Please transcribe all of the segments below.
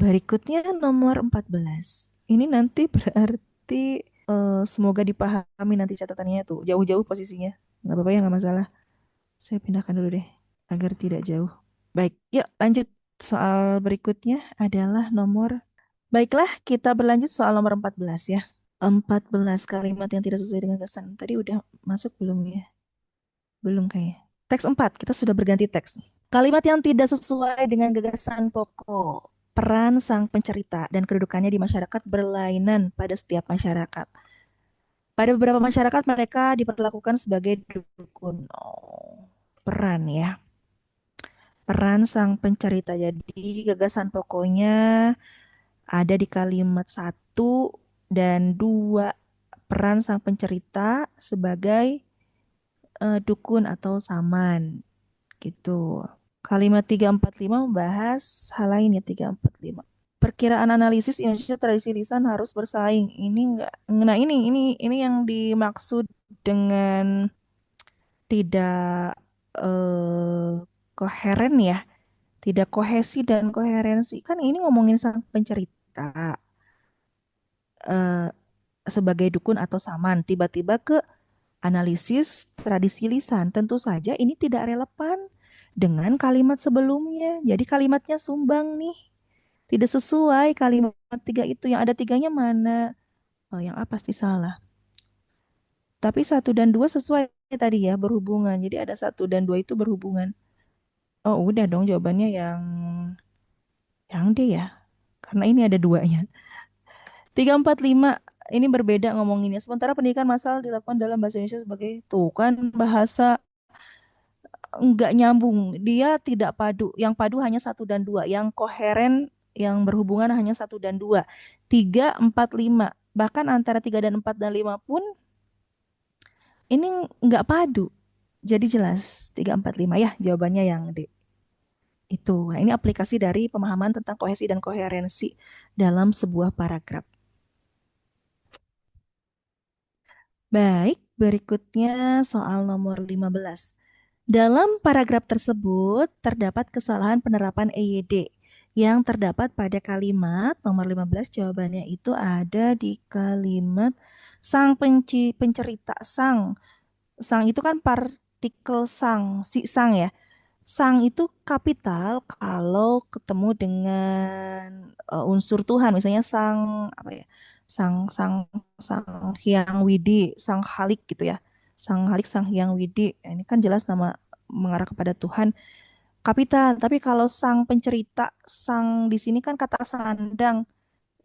Berikutnya nomor 14. Ini nanti berarti semoga dipahami nanti catatannya tuh. Jauh-jauh posisinya. Nggak apa-apa ya, nggak masalah. Saya pindahkan dulu deh agar tidak jauh. Baik, yuk lanjut. Soal berikutnya adalah nomor. Baiklah, kita berlanjut soal nomor 14 ya. 14 kalimat yang tidak sesuai dengan kesan. Tadi udah masuk belum ya? Belum kayaknya. Teks 4, kita sudah berganti teks nih. Kalimat yang tidak sesuai dengan gagasan pokok. Peran sang pencerita dan kedudukannya di masyarakat berlainan pada setiap masyarakat. Pada beberapa masyarakat mereka diperlakukan sebagai dukun. Oh, peran ya. Peran sang pencerita. Jadi gagasan pokoknya ada di kalimat satu dan dua. Peran sang pencerita sebagai dukun atau saman gitu. Kalimat 345 membahas hal lain ya 345. Perkiraan analisis Indonesia tradisi lisan harus bersaing. Ini enggak. Nah, ini yang dimaksud dengan tidak eh, koheren ya, tidak kohesi dan koherensi. Kan ini ngomongin sang pencerita eh, sebagai dukun atau saman, tiba-tiba ke analisis tradisi lisan. Tentu saja ini tidak relevan dengan kalimat sebelumnya. Jadi kalimatnya sumbang nih. Tidak sesuai kalimat tiga itu. Yang ada tiganya mana? Oh, yang A pasti salah. Tapi satu dan dua sesuai tadi ya, berhubungan. Jadi ada satu dan dua itu berhubungan. Oh, udah dong jawabannya yang D ya. Karena ini ada duanya. 345 ini berbeda ngomonginnya. Sementara pendidikan massal dilakukan dalam bahasa Indonesia sebagai tuh kan bahasa nggak nyambung. Dia tidak padu. Yang padu hanya satu dan dua. Yang koheren, yang berhubungan hanya satu dan dua. Tiga, empat, lima. Bahkan antara tiga dan empat dan lima pun ini nggak padu. Jadi jelas tiga, empat, lima ya jawabannya yang D. Itu. Nah, ini aplikasi dari pemahaman tentang kohesi dan koherensi dalam sebuah paragraf. Baik, berikutnya soal nomor 15. Dalam paragraf tersebut terdapat kesalahan penerapan EYD yang terdapat pada kalimat nomor 15. Jawabannya itu ada di kalimat sang pencerita. Sang itu kan partikel sang, si sang ya. Sang itu kapital kalau ketemu dengan unsur Tuhan, misalnya sang apa ya? Sang sang sang Hyang Widi, sang Halik gitu ya. Sang Halik, sang Hyang Widi. Ini kan jelas nama mengarah kepada Tuhan kapital. Tapi kalau sang pencerita, sang di sini kan kata sandang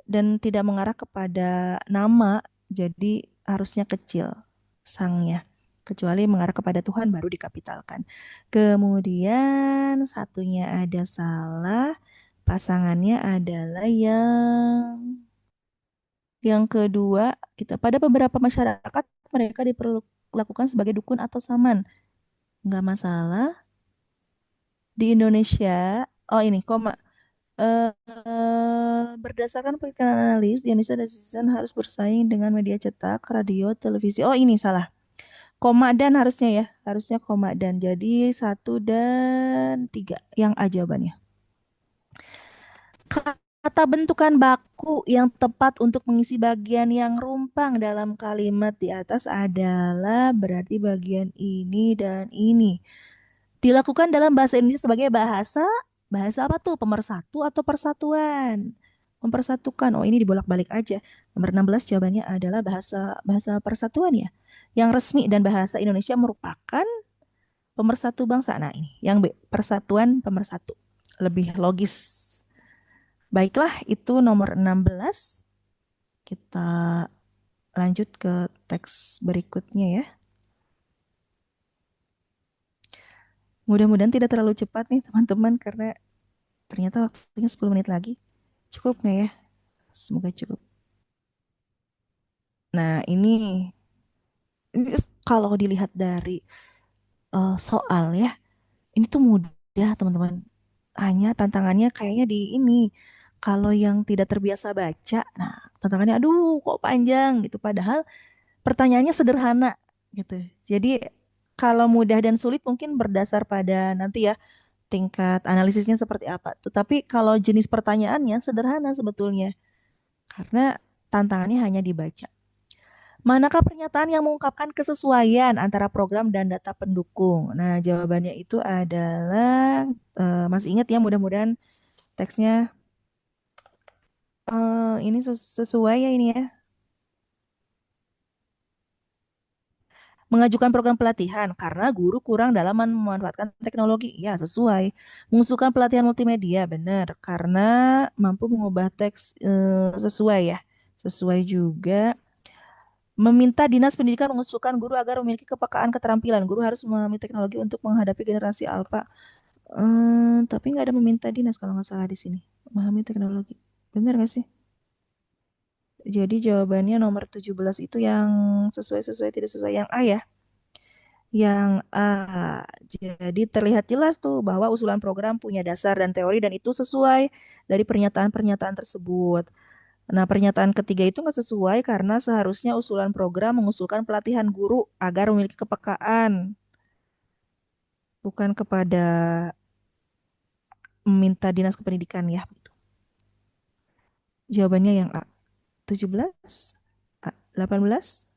dan tidak mengarah kepada nama, jadi harusnya kecil sangnya. Kecuali mengarah kepada Tuhan baru dikapitalkan. Kemudian satunya ada salah, pasangannya adalah yang kedua, kita pada beberapa masyarakat mereka diperlakukan sebagai dukun atau saman. Nggak masalah. Di Indonesia, oh ini koma. Berdasarkan penelitian analis, di Indonesia dan harus bersaing dengan media cetak, radio, televisi. Oh ini salah. Koma dan harusnya ya, harusnya koma dan. Jadi satu dan tiga yang A jawabannya. Kata bentukan baku yang tepat untuk mengisi bagian yang rumpang dalam kalimat di atas adalah berarti bagian ini dan ini. Dilakukan dalam bahasa Indonesia sebagai bahasa bahasa apa tuh? Pemersatu atau persatuan? Mempersatukan. Oh, ini dibolak-balik aja. Nomor 16 jawabannya adalah bahasa bahasa persatuan ya. Yang resmi dan bahasa Indonesia merupakan pemersatu bangsa. Nah, ini yang B, persatuan pemersatu. Lebih logis. Baiklah, itu nomor 16. Kita lanjut ke teks berikutnya ya. Mudah-mudahan tidak terlalu cepat nih teman-teman karena ternyata waktunya 10 menit lagi. Cukup nggak ya? Semoga cukup. Nah, ini kalau dilihat dari soal ya, ini tuh mudah teman-teman. Hanya tantangannya kayaknya di ini. Kalau yang tidak terbiasa baca, nah tantangannya aduh kok panjang gitu. Padahal pertanyaannya sederhana gitu. Jadi kalau mudah dan sulit mungkin berdasar pada nanti ya tingkat analisisnya seperti apa. Tetapi kalau jenis pertanyaannya sederhana sebetulnya, karena tantangannya hanya dibaca. Manakah pernyataan yang mengungkapkan kesesuaian antara program dan data pendukung? Nah, jawabannya itu adalah masih ingat ya, mudah-mudahan teksnya ini sesuai ya ini ya. Mengajukan program pelatihan karena guru kurang dalam memanfaatkan teknologi. Ya, sesuai. Mengusulkan pelatihan multimedia, benar. Karena mampu mengubah teks sesuai ya. Sesuai juga. Meminta Dinas Pendidikan mengusulkan guru agar memiliki kepekaan keterampilan. Guru harus memahami teknologi untuk menghadapi generasi alfa. Tapi nggak ada meminta dinas kalau nggak salah di sini. Memahami teknologi. Benar nggak sih? Jadi jawabannya nomor 17 itu yang sesuai-sesuai tidak sesuai yang A ya. Yang A. Jadi terlihat jelas tuh bahwa usulan program punya dasar dan teori dan itu sesuai dari pernyataan-pernyataan tersebut. Nah, pernyataan ketiga itu nggak sesuai karena seharusnya usulan program mengusulkan pelatihan guru agar memiliki kepekaan, bukan kepada meminta dinas kependidikan ya. Jawabannya yang A. 17, A. 18.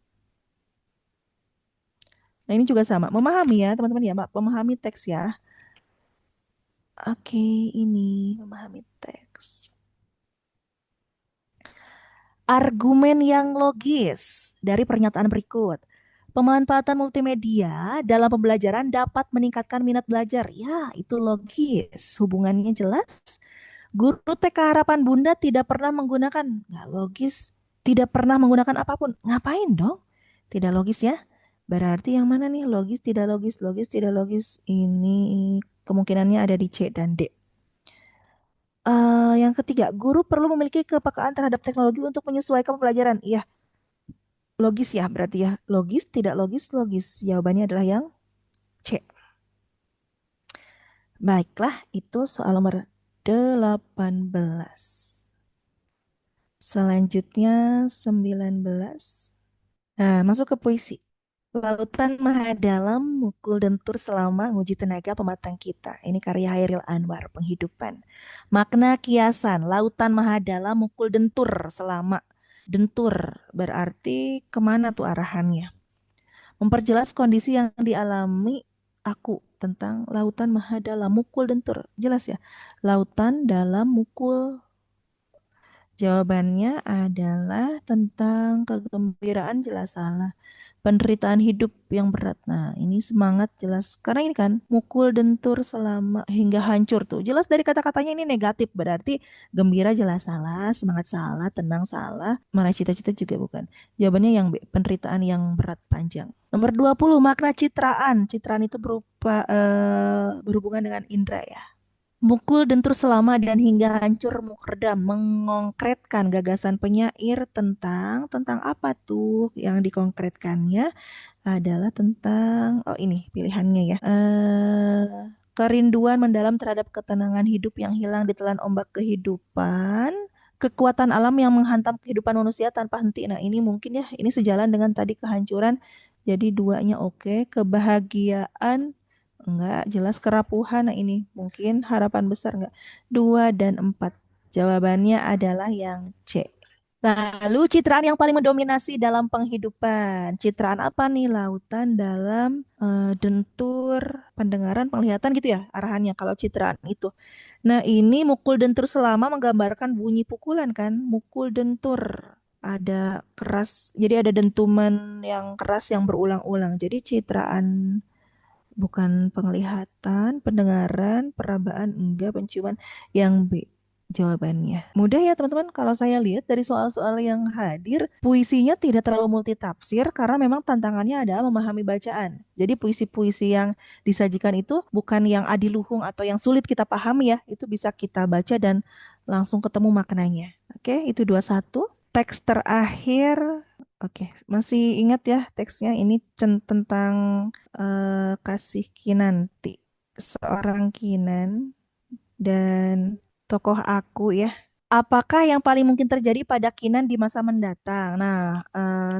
Nah, ini juga sama. Memahami ya, teman-teman ya, Mbak. Memahami teks ya. Oke, ini memahami teks. Argumen yang logis dari pernyataan berikut. Pemanfaatan multimedia dalam pembelajaran dapat meningkatkan minat belajar. Ya, itu logis. Hubungannya jelas. Guru TK Harapan Bunda tidak pernah menggunakan. Nggak logis. Tidak pernah menggunakan apapun. Ngapain dong? Tidak logis ya. Berarti yang mana nih? Logis, tidak logis, logis, tidak logis. Ini kemungkinannya ada di C dan D. Yang ketiga, guru perlu memiliki kepekaan terhadap teknologi untuk menyesuaikan pembelajaran. Iya, logis ya berarti ya. Logis, tidak logis, logis. Jawabannya adalah yang C. Baiklah, itu soal nomor 18. Selanjutnya 19. Nah, masuk ke puisi. Lautan Maha Dalam mukul dentur selama nguji tenaga pematang kita. Ini karya Hairil Anwar, penghidupan. Makna kiasan, lautan Maha Dalam mukul dentur selama. Dentur berarti kemana tuh arahannya? Memperjelas kondisi yang dialami aku tentang lautan Maha Dalam mukul dentur. Jelas ya? Lautan dalam mukul. Jawabannya adalah tentang kegembiraan jelas salah. Penderitaan hidup yang berat. Nah, ini semangat jelas. Karena ini kan mukul dentur selama hingga hancur tuh. Jelas dari kata-katanya ini negatif. Berarti gembira jelas salah, semangat salah, tenang salah, meraih cita-cita juga bukan. Jawabannya yang B, penderitaan yang berat panjang. Nomor 20 makna citraan. Citraan itu berupa berhubungan dengan indera ya. Mukul dentur selama dan hingga hancur mukredam mengongkretkan gagasan penyair tentang apa tuh yang dikonkretkannya adalah tentang oh ini pilihannya ya kerinduan mendalam terhadap ketenangan hidup yang hilang ditelan ombak kehidupan, kekuatan alam yang menghantam kehidupan manusia tanpa henti. Nah, ini mungkin ya, ini sejalan dengan tadi kehancuran. Jadi duanya oke, kebahagiaan enggak, jelas kerapuhan. Nah, ini mungkin harapan besar enggak. Dua dan empat. Jawabannya adalah yang C. Lalu citraan yang paling mendominasi dalam penghidupan. Citraan apa nih? Lautan dalam dentur, pendengaran, penglihatan gitu ya arahannya kalau citraan itu. Nah, ini mukul dentur selama menggambarkan bunyi pukulan kan? Mukul dentur. Ada keras, jadi ada dentuman yang keras yang berulang-ulang. Jadi citraan bukan penglihatan, pendengaran, perabaan enggak, penciuman yang B jawabannya. Mudah ya teman-teman kalau saya lihat dari soal-soal yang hadir, puisinya tidak terlalu multitafsir karena memang tantangannya adalah memahami bacaan. Jadi puisi-puisi yang disajikan itu bukan yang adiluhung atau yang sulit kita pahami ya, itu bisa kita baca dan langsung ketemu maknanya. Oke, itu 21. Teks terakhir. Oke, masih ingat ya teksnya ini tentang kasih Kinanti. Seorang Kinan dan tokoh aku ya. Apakah yang paling mungkin terjadi pada Kinan di masa mendatang? Nah,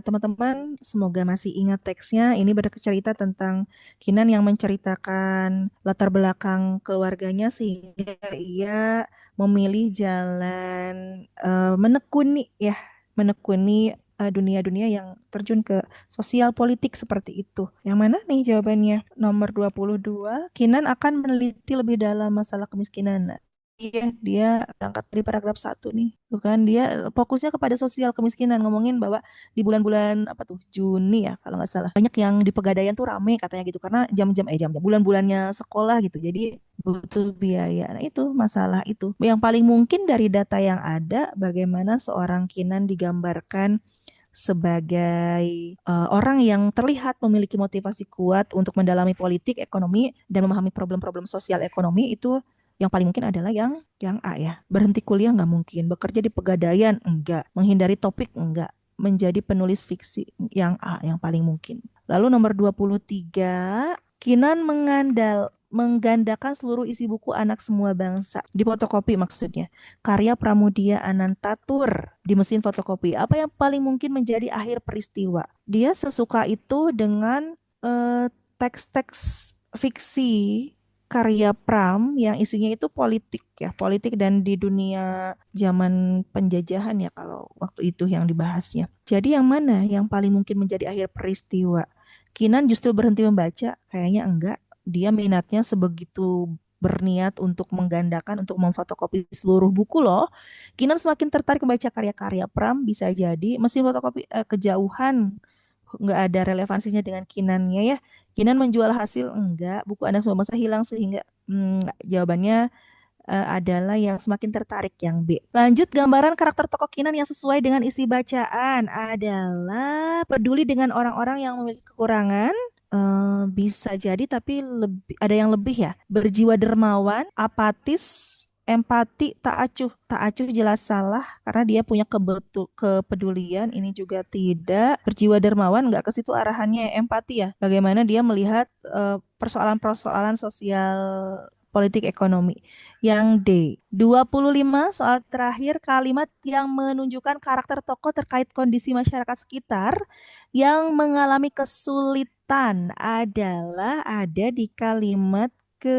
teman-teman semoga masih ingat teksnya. Ini bercerita tentang Kinan yang menceritakan latar belakang keluarganya sehingga ia memilih jalan menekuni ya, menekuni dunia-dunia yang terjun ke sosial politik seperti itu. Yang mana nih jawabannya? Nomor 22, Kinan akan meneliti lebih dalam masalah kemiskinan. Iya, dia berangkat dari paragraf satu nih. Tuh kan dia fokusnya kepada sosial kemiskinan, ngomongin bahwa di bulan-bulan apa tuh Juni ya kalau nggak salah banyak yang di Pegadaian tuh rame katanya gitu karena jam-jam bulan-bulannya sekolah gitu. Jadi butuh biaya. Nah, itu masalah itu. Yang paling mungkin dari data yang ada bagaimana seorang Kinan digambarkan sebagai orang yang terlihat memiliki motivasi kuat untuk mendalami politik, ekonomi, dan memahami problem-problem sosial ekonomi itu yang paling mungkin adalah yang A ya. Berhenti kuliah nggak mungkin, bekerja di Pegadaian enggak, menghindari topik enggak, menjadi penulis fiksi yang A yang paling mungkin. Lalu nomor 23, Kinan menggandakan seluruh isi buku Anak Semua Bangsa di fotokopi maksudnya karya Pramudia Anantatur di mesin fotokopi. Apa yang paling mungkin menjadi akhir peristiwa? Dia sesuka itu dengan eh, teks-teks fiksi karya Pram yang isinya itu politik ya, politik dan di dunia zaman penjajahan ya kalau waktu itu yang dibahasnya. Jadi yang mana yang paling mungkin menjadi akhir peristiwa? Kinan justru berhenti membaca? Kayaknya enggak. Dia minatnya sebegitu berniat untuk menggandakan, untuk memfotokopi seluruh buku loh. Kinan semakin tertarik membaca karya-karya Pram, bisa jadi mesin fotokopi kejauhan, nggak ada relevansinya dengan Kinannya ya. Kinan menjual hasil enggak, buku anak semua masa hilang sehingga jawabannya adalah yang semakin tertarik yang B. Lanjut gambaran karakter tokoh Kinan yang sesuai dengan isi bacaan adalah peduli dengan orang-orang yang memiliki kekurangan. Bisa jadi tapi lebih ada yang lebih ya. Berjiwa dermawan, apatis, empati, tak acuh. Tak acuh jelas salah karena dia punya kepedulian. Ini juga tidak. Berjiwa dermawan nggak ke situ arahannya empati ya. Bagaimana dia melihat persoalan-persoalan sosial politik ekonomi. Yang D, 25 soal terakhir kalimat yang menunjukkan karakter tokoh terkait kondisi masyarakat sekitar yang mengalami kesulitan adalah ada di kalimat ke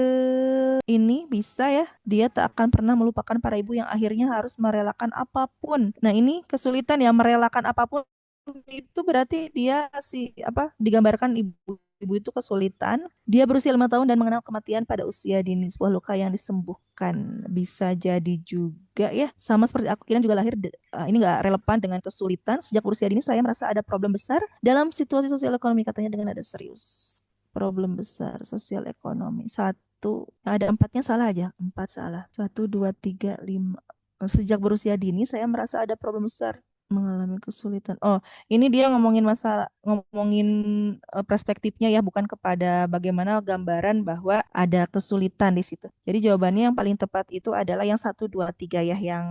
ini bisa ya, dia tak akan pernah melupakan para ibu yang akhirnya harus merelakan apapun. Nah, ini kesulitan ya merelakan apapun itu berarti dia si apa digambarkan ibu itu kesulitan. Dia berusia 5 tahun dan mengenal kematian pada usia dini, sebuah luka yang disembuhkan. Bisa jadi juga ya, sama seperti aku kira juga lahir ini nggak relevan dengan kesulitan. Sejak berusia dini saya merasa ada problem besar dalam situasi sosial ekonomi katanya dengan ada serius. Problem besar sosial ekonomi. Satu, ada empatnya salah aja. Empat salah. Satu, dua, tiga, lima. Sejak berusia dini saya merasa ada problem besar mengalami kesulitan. Oh, ini dia ngomongin perspektifnya ya, bukan kepada bagaimana gambaran bahwa ada kesulitan di situ. Jadi jawabannya yang paling tepat itu adalah yang satu, dua, tiga ya, yang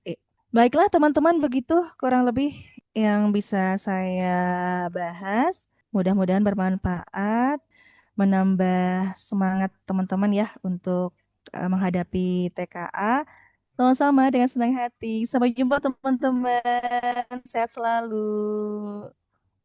E. Baiklah teman-teman, begitu kurang lebih yang bisa saya bahas. Mudah-mudahan bermanfaat, menambah semangat teman-teman ya untuk menghadapi TKA. Sama-sama dengan senang hati. Sampai jumpa teman-teman. Sehat selalu.